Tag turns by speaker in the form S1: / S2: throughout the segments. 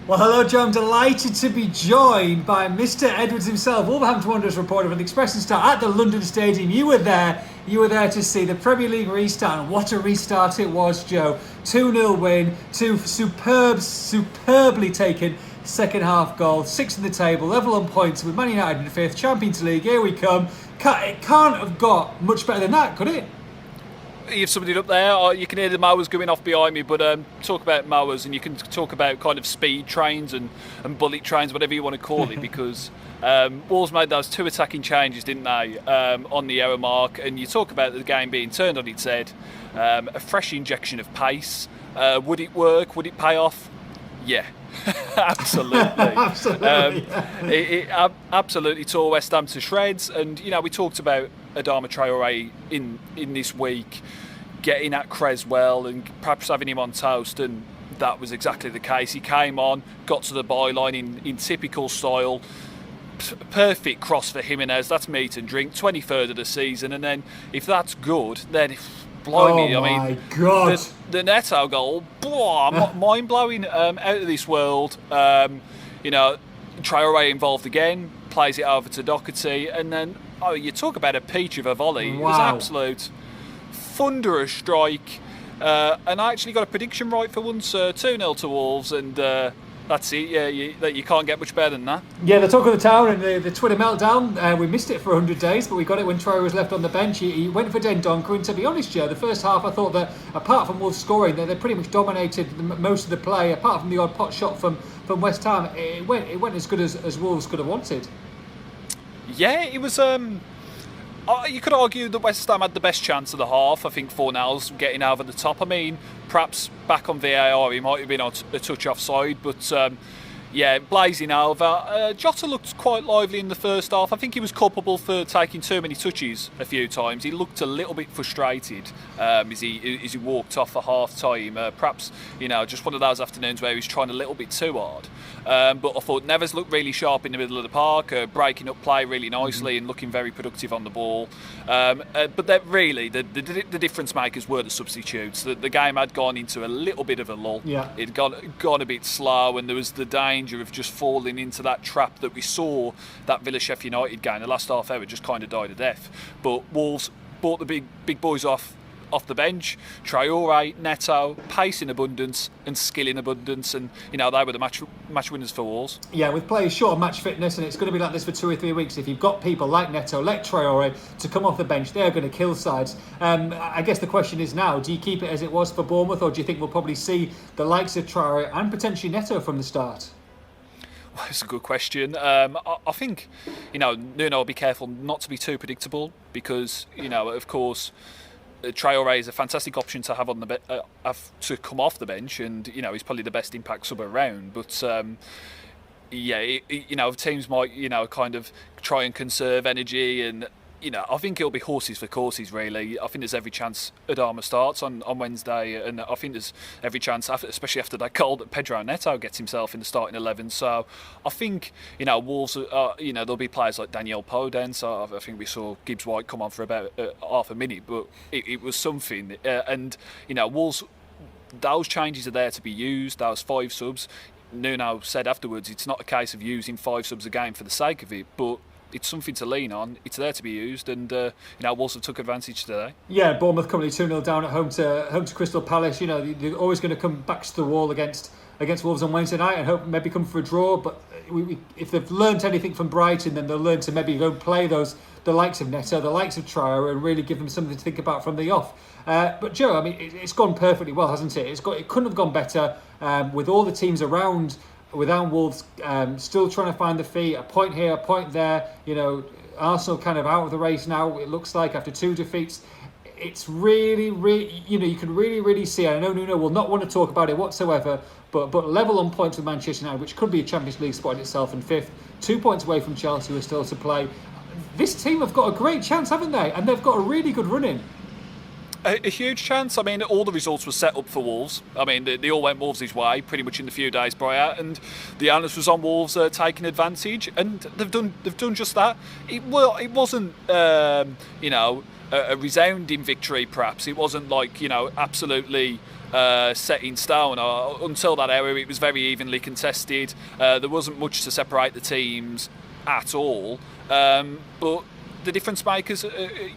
S1: Well, hello, Joe. I'm delighted to be joined by Mr. Edwards himself, Wolverhampton Wanderers reporter for the Express and Star at the London Stadium. You were there. You were there to see the Premier League restart, and what a restart it was, Joe. 2-0 win, two superbly taken second half goals, sixth in the table, level on points with Man United in the fifth, Champions League. Here we come. It can't have got much better than that, could it?
S2: You've summed it up there. You can hear the mowers going off behind me, but talk about mowers and you can talk about kind of speed trains and bullet trains, whatever you want to call it, because Wolves made those two attacking changes, didn't they, on the hour mark, and you talk about the game being turned on its head, a fresh injection of pace. Would it work? Would it pay off? Yeah. Absolutely.
S1: Absolutely.
S2: It absolutely tore West Ham to shreds, and we talked about Adama Traore in this week getting at Creswell and perhaps having him on toast, and that was exactly the case. He came on, got to the byline in typical style, perfect cross for Jimenez. That's meat and drink. 23rd of the season, and then if that's good, then blimey,
S1: Oh my God.
S2: the Neto goal, mind blowing, out of this world. Traore involved again, plays it over to Doherty, and then you talk about a peach of a volley.
S1: Wow.
S2: It was absolute thunderous strike, and I actually got a prediction right for once, 2-0 to Wolves, and that's it. Yeah, you can't get much better than that.
S1: Yeah, the talk of the town and the Twitter meltdown. We missed it for 100 days, but we got it when Traore was left on the bench. He went for Dendoncker, and to be honest, Joe, the first half I thought that apart from Wolves scoring, they pretty much dominated most of the play. Apart from the odd pot shot from West Ham, it went as good as Wolves could have wanted.
S2: Yeah, it was. You could argue that West Ham had the best chance of the half. I think Fornals getting over the top. I mean, perhaps back on VAR, he might have been on a touch offside, but blazing over. Jota looked quite lively in the first half. I think he was culpable for taking too many touches a few times. He looked a little bit frustrated as he walked off at half time. Perhaps just one of those afternoons where he was trying a little bit too hard. But I thought Neves looked really sharp in the middle of the park, breaking up play really nicely and looking very productive on the ball. But that really, the difference makers were the substitutes. The game had gone into a little bit of a lull.
S1: Yeah.
S2: It had gone a bit slow, and there was the danger of just falling into that trap that we saw that Villa-Sheffield United game. The last half hour just kind of died a death. But Wolves brought the big boys off the bench. Traore, Neto, pace in abundance and skill in abundance, and they were the match winners for Wolves.
S1: Yeah, with players short of match fitness, and it's going to be like this for 2 or 3 weeks. If you've got people like Neto, like Traore to come off the bench, they're going to kill sides. I guess the question is now, do you keep it as it was for Bournemouth, or do you think we'll probably see the likes of Traore and potentially Neto from the start?
S2: Well, it's a good question. I think, Nuno will be careful not to be too predictable because, of course, Traore is a fantastic option to have on to come off the bench, and he's probably the best impact sub around. But teams might kind of try and conserve energy, and I think it'll be horses for courses, really. I think there's every chance Adama starts on Wednesday, and I think there's every chance, especially after that goal, that Pedro Neto gets himself in the starting 11. So I think, Wolves, there'll be players like Daniel Podence. So I think we saw Gibbs White come on for about half a minute, but it was something. And, Wolves, those changes are there to be used, those 5 subs. Nuno said afterwards, it's not a case of using 5 subs a game for the sake of it, but it's something to lean on. It's there to be used, and Wolves have took advantage today.
S1: Yeah, Bournemouth currently 2-0 down at home to Crystal Palace. They're always going to come back to the wall against Wolves on Wednesday night and hope maybe come for a draw. But if they've learnt anything from Brighton, then they'll learn to maybe go play the likes of Neto, the likes of Traore, and really give them something to think about from the off. But Joe, I mean, it's gone perfectly well, hasn't it? It couldn't have gone better with all the teams around. Without Wolves still trying to find the feet, a point here, a point there. Arsenal kind of out of the race now, it looks like, after 2 defeats. It's really, you can really see, I know Nuno will not want to talk about it whatsoever, but level on points with Manchester United, which could be a Champions League spot in itself, in 5th, 2 points away from Chelsea, who are still to play. This team have got a great chance, haven't they? And they've got a really good run in.
S2: A huge chance. I mean, all the results were set up for Wolves. I mean, they all went Wolves' way pretty much in the few days prior, and the onus was on Wolves taking advantage, and they've done just that. It wasn't a resounding victory. Perhaps it wasn't like absolutely set in stone. Until that era, it was very evenly contested. There wasn't much to separate the teams at all. But the difference makers,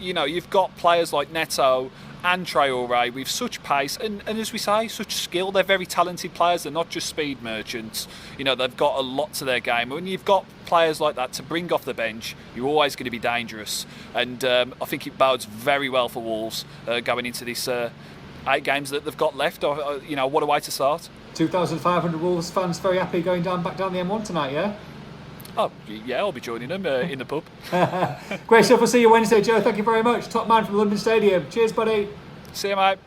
S2: you've got players like Neto and Traore with such pace and as we say, such skill. They're very talented players. They're not just speed merchants. They've got a lot to their game. When you've got players like that to bring off the bench, you're always going to be dangerous. And I think it bodes very well for Wolves going into this 8 games that they've got left. What a way to start.
S1: 2,500 Wolves fans very happy going back down the M1 tonight, yeah?
S2: Oh, yeah, I'll be joining them in the pub.
S1: Great stuff. We'll see you Wednesday, Joe. Thank you very much. Top man from London Stadium. Cheers, buddy.
S2: See you, mate.